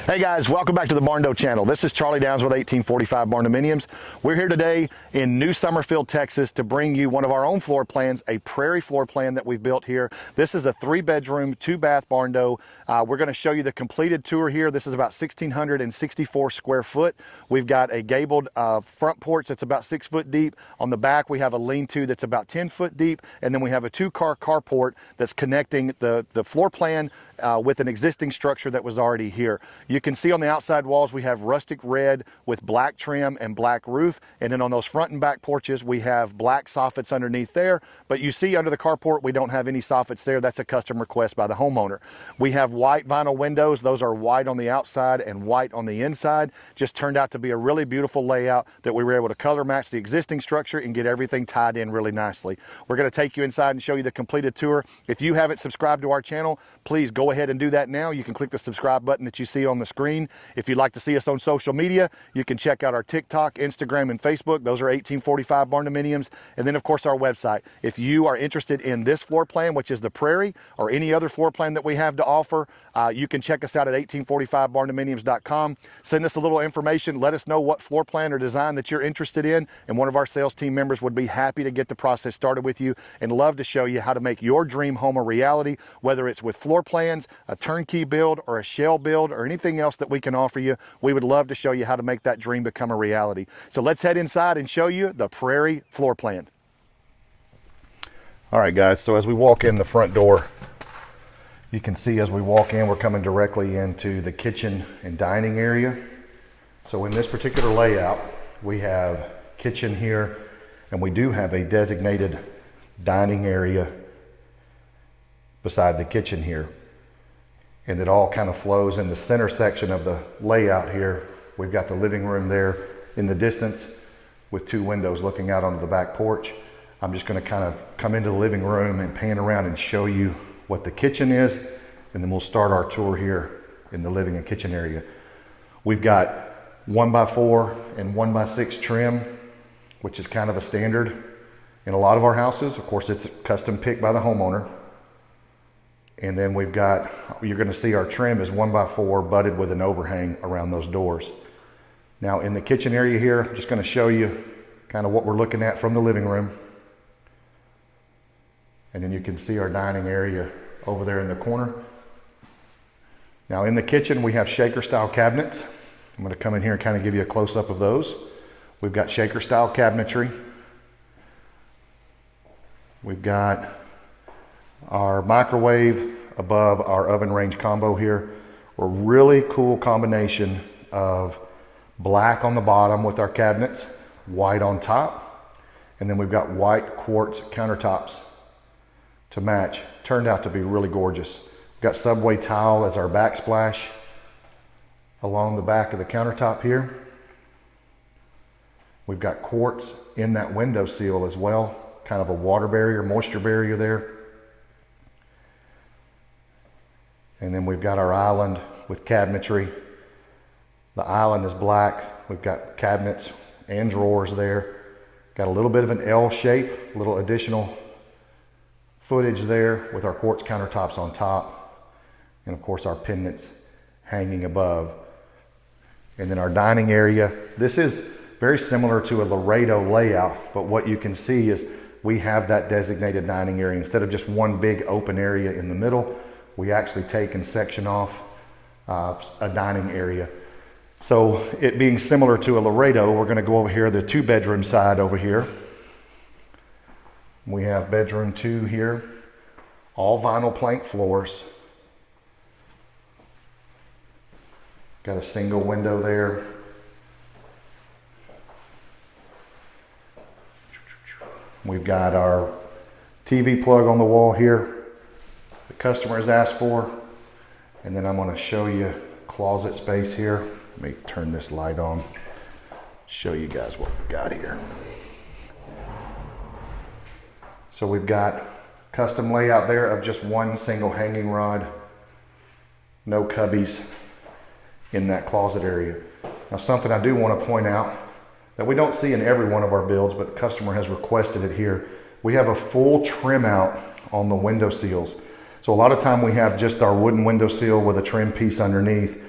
Hey guys, welcome back to the Barndo channel. This is Charlie Downs with 1845 Barndominiums. We're here today in New Summerfield, Texas to bring you one of our own floor plans, a Prairie floor plan that we've built here. This is a 3-bedroom, 2-bath Barndo. We're going to show you the completed tour here. This is about 1,664 square foot. We've got a gabled front porch that's about 6 foot deep. On the back, we have a lean-to that's about 10 foot deep. And then we have a 2-car carport that's connecting the floor plan with an existing structure that was already here. You can see on the outside walls we have rustic red with black trim and black roof, and then on those front and back porches we have black soffits underneath there, but you see under the carport we don't have any soffits there. That's a custom request by the homeowner. We have white vinyl windows. Those are white on the outside and white on the inside. Just turned out to be a really beautiful layout that we were able to color match the existing structure and get everything tied in really nicely. We're going to take you inside and show you the completed tour. If you haven't subscribed to our channel, please go ahead and do that now. You can click the subscribe button that you see on the screen. If you'd like to see us on social media, you can check out our TikTok, Instagram, and Facebook. Those are 1845 Barndominiums. And then of course our website. If you are interested in this floor plan, which is the Prairie, or any other floor plan that we have to offer, you can check us out at 1845barndominiums.com. Send us a little information. Let us know what floor plan or design that you're interested in, and one of our sales team members would be happy to get the process started with you and love to show you how to make your dream home a reality, whether it's with floor plans, a turnkey build, or a shell build, or anything else that we can offer you. We would love to show you how to make that dream become a reality. So let's head inside and show you the Prairie floor plan. All right guys, so as we walk in the front door, you can see as we walk in, we're coming directly into the kitchen and dining area. So in this particular layout, we have kitchen here, and we do have a designated dining area beside the kitchen here. And it all kind of flows in the center section of the layout here. We've got the living room there in the distance with 2 windows looking out onto the back porch. I'm just going to kind of come into the living room and pan around and show you what the kitchen is, and then we'll start our tour here in the living and kitchen area. We've got 1x4 and 1x6 trim, which is kind of a standard in a lot of our houses. Of course, it's custom picked by the homeowner. And then we've got, you're going to see our trim is 1x4 butted with an overhang around those doors. Now in the kitchen area here, I'm just going to show you kind of what we're looking at from the living room. And then you can see our dining area over there in the corner. Now in the kitchen, we have shaker style cabinets. I'm going to come in here and kind of give you a close up of those. We've got shaker style cabinetry. We've got our microwave above our oven range combo here. A really cool combination of black on the bottom with our cabinets, white on top, and then we've got white quartz countertops to match. Turned out to be really gorgeous. We've got subway tile as our backsplash along the back of the countertop here. We've got quartz in that window seal as well, kind of a water barrier, moisture barrier there. And then we've got our island with cabinetry. The island is black. We've got cabinets and drawers there. Got a little bit of an L shape, a little additional footage there with our quartz countertops on top. And of course our pendants hanging above. And then our dining area. This is very similar to a Laredo layout, but what you can see is we have that designated dining area. Instead of just one big open area in the middle, we actually take and section off a dining area. So it being similar to a Laredo, we're going to go over here, the 2-bedroom side over here. We have bedroom 2 here, all vinyl plank floors. Got a single window there. We've got our TV plug on the wall here. The customer has asked for, and then I'm going to show you closet space here. Let me turn this light on, show you guys what we got here. So we've got custom layout there of just one single hanging rod, no cubbies in that closet area. Now something I do want to point out that we don't see in every one of our builds, but the customer has requested it here. We have a full trim out on the window seals. So a lot of time we have just our wooden window seal with a trim piece underneath.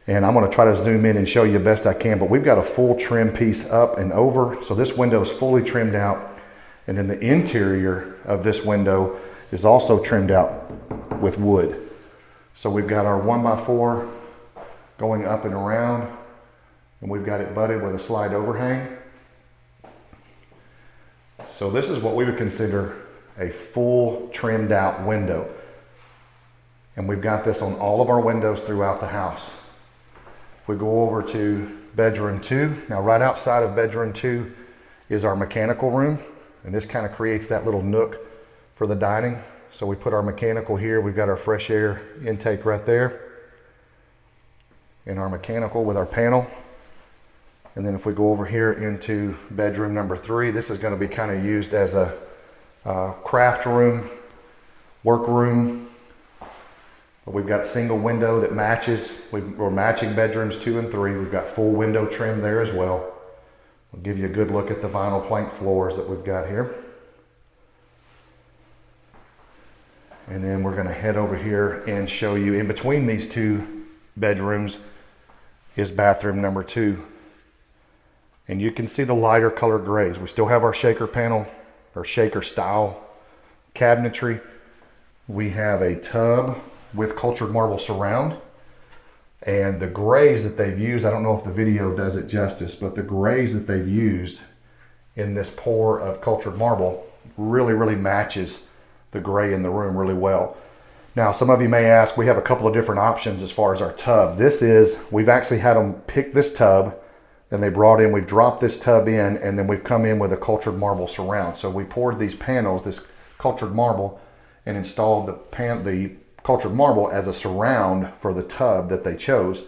And I'm going to try to zoom in and show you the best I can, but we've got a full trim piece up and over. So this window is fully trimmed out. And then the interior of this window is also trimmed out with wood. So we've got our 1x4 going up and around, and we've got it butted with a slide overhang. So this is what we would consider a full trimmed out window. And we've got this on all of our windows throughout the house. If we go over to bedroom 2, now right outside of bedroom 2 is our mechanical room, and this kind of creates that little nook for the dining. So we put our mechanical here, we've got our fresh air intake right there, and our mechanical with our panel. And then if we go over here into bedroom number 3, this is going to be kind of used as a craft room, work room. But we've got single window that matches. We're matching bedrooms 2 and 3. We've got full window trim there as well. We'll give you a good look at the vinyl plank floors that we've got here. And then we're going to head over here and show you in between these 2 bedrooms is bathroom number 2. And you can see the lighter color grays. We still have our shaker panel, or shaker style cabinetry. We have a tub with cultured marble surround, and the grays that they've used, I don't know if the video does it justice, but the grays that they've used in this pour of cultured marble really matches the gray in the room really well. Now, some of you may ask, we have a couple of different options as far as our tub. We've actually had them pick this tub, and they brought in, we've dropped this tub in, and then we've come in with a cultured marble surround. So we poured these panels, this cultured marble, and installed the cultured marble as a surround for the tub that they chose.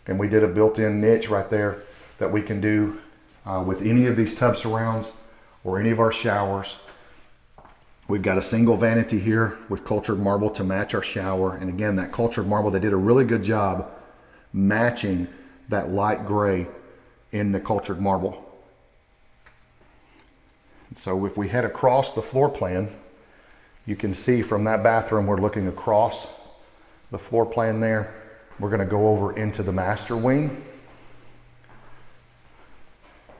And we did a built-in niche right there that we can do with any of these tub surrounds or any of our showers. We've got a single vanity here with cultured marble to match our shower. And again, that cultured marble, they did a really good job matching that light gray in the cultured marble. So if we head across the floor plan, you can see from that bathroom, we're looking across the floor plan there. We're going to go over into the master wing.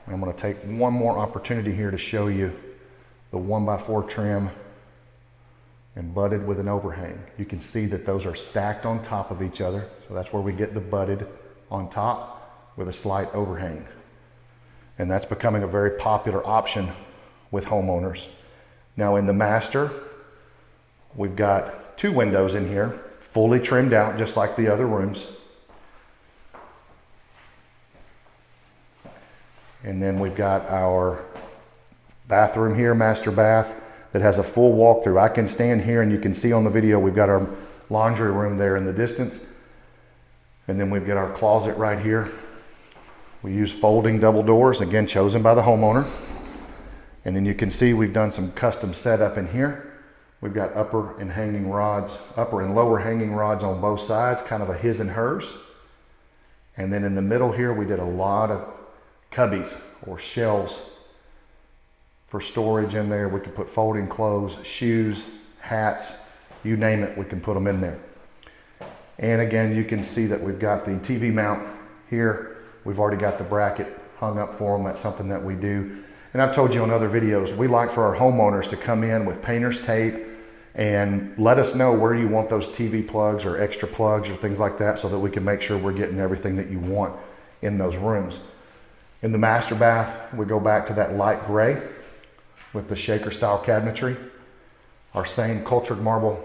I'm going to take one more opportunity here to show you the 1x4 trim and butted with an overhang. You can see that those are stacked on top of each other. So that's where we get the butted on top with a slight overhang. And that's becoming a very popular option with homeowners. Now in the master, we've got 2 windows in here, fully trimmed out just like the other rooms. And then we've got our bathroom here, master bath, that has a full walkthrough. I can stand here and you can see on the video, we've got our laundry room there in the distance. And then we've got our closet right here. We use folding double doors, again, chosen by the homeowner. And then you can see we've done some custom setup in here. We've got upper and lower hanging rods on both sides, kind of a his and hers. And then in the middle here, we did a lot of cubbies or shelves for storage in there. We could put folding clothes, shoes, hats, you name it, we can put them in there. And again, you can see that we've got the TV mount here. We've already got the bracket hung up for them. That's something that we do. And I've told you on other videos, we like for our homeowners to come in with painter's tape and let us know where you want those TV plugs or extra plugs or things like that so that we can make sure we're getting everything that you want in those rooms. In the master bath, we go back to that light gray with the shaker style cabinetry, our same cultured marble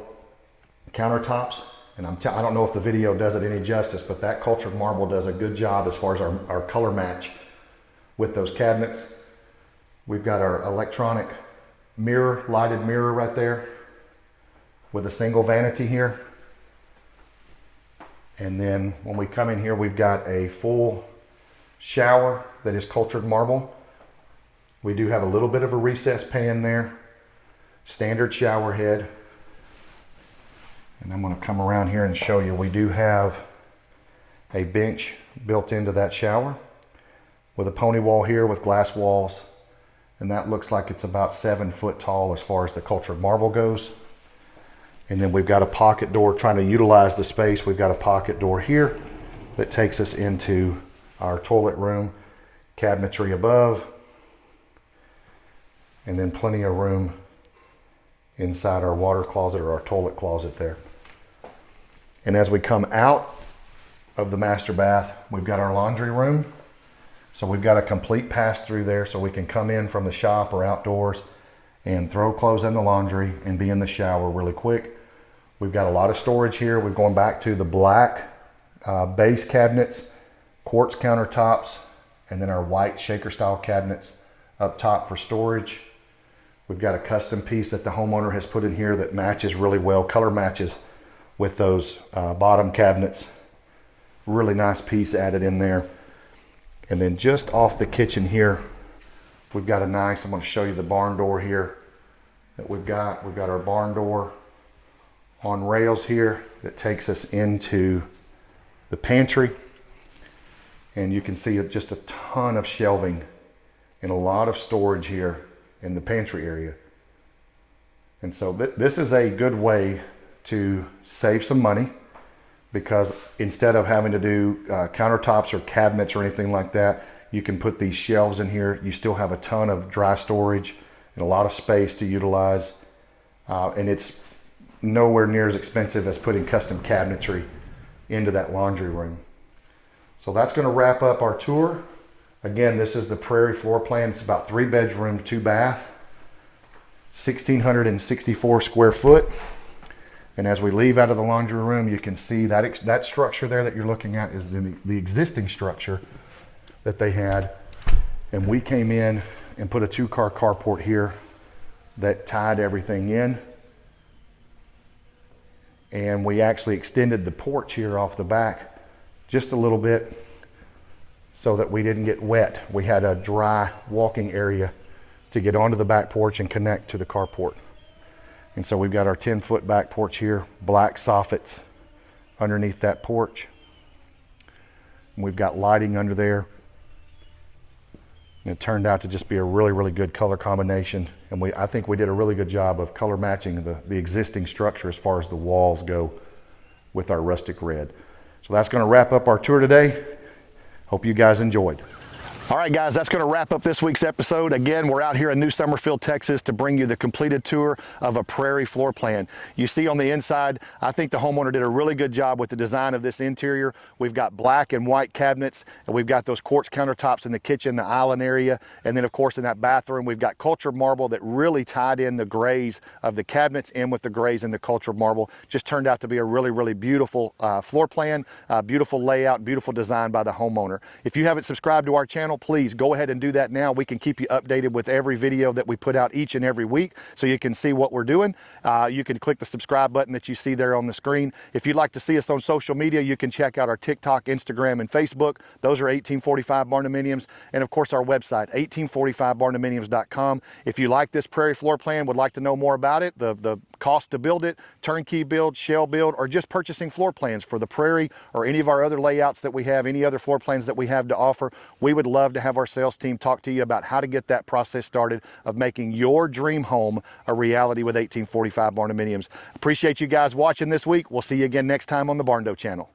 countertops. And I don't know if the video does it any justice, but that cultured marble does a good job as far as our color match with those cabinets. We've got our electronic mirror, lighted mirror right there with a single vanity here. And then when we come in here, we've got a full shower that is cultured marble. We do have a little bit of a recessed pan there, standard shower head. And I'm going to come around here and show you, we do have a bench built into that shower with a pony wall here with glass walls. And that looks like it's about 7 foot tall as far as the cultured marble goes. And then we've got a pocket door, trying to utilize the space. We've got a pocket door here that takes us into our toilet room, cabinetry above, and then plenty of room inside our water closet or our toilet closet there. And as we come out of the master bath, we've got our laundry room. So we've got a complete pass through there, so we can come in from the shop or outdoors and throw clothes in the laundry and be in the shower really quick. We've got a lot of storage here. We're going back to the black base cabinets, quartz countertops, and then our white shaker style cabinets up top for storage. We've got a custom piece that the homeowner has put in here that matches really well, color matches with those bottom cabinets. Really nice piece added in there. And then just off the kitchen here, we've got a nice, I'm going to show you the barn door here that we've got. We've got our barn door on rails here that takes us into the pantry. And you can see just a ton of shelving and a lot of storage here in the pantry area. And so this is a good way to save some money, because instead of having to do countertops or cabinets or anything like that, you can put these shelves in here. You still have a ton of dry storage and a lot of space to utilize. And it's nowhere near as expensive as putting custom cabinetry into that laundry room. So that's going to wrap up our tour. Again, this is the Prairie Floorplan. It's about 3 bedroom, 2 bath, 1,664 square foot. And as we leave out of the laundry room, you can see that that structure there that you're looking at is the existing structure that they had. And we came in and put a 2-car carport here that tied everything in. And we actually extended the porch here off the back just a little bit so that we didn't get wet. We had a dry walking area to get onto the back porch and connect to the carport. And so we've got our 10-foot back porch here, black soffits underneath that porch. And we've got lighting under there. And it turned out to just be a really, really good color combination. And I think we did a really good job of color matching the existing structure as far as the walls go with our rustic red. So that's going to wrap up our tour today. Hope you guys enjoyed. All right, guys, that's going to wrap up this week's episode. Again, we're out here in New Summerfield, Texas to bring you the completed tour of a Prairie floor plan. You see on the inside, I think the homeowner did a really good job with the design of this interior. We've got black and white cabinets, and we've got those quartz countertops in the kitchen, the island area, and then, of course, in that bathroom, we've got cultured marble that really tied in the grays of the cabinets in with the grays and the cultured marble. Just turned out to be a really, really beautiful floor plan, beautiful layout, beautiful design by the homeowner. If you haven't subscribed to our channel, please go ahead and do that now. We can keep you updated with every video that we put out each and every week, so you can see what we're doing. You can click the subscribe button that you see there on the screen. If you'd like to see us on social media, you can check out our TikTok, Instagram, and Facebook. Those are 1845 Barndominiums, and of course our website, 1845barndominiums.com. If you like this Prairie floor plan, would like to know more about it, the cost to build it, turnkey build, shell build, or just purchasing floor plans for the Prairie or any of our other layouts that we have, any other floor plans that we have to offer, we would love to have our sales team talk to you about how to get that process started of making your dream home a reality with 1845 Barndominiums. Appreciate you guys watching this week. We'll see you again next time on the Barndo channel.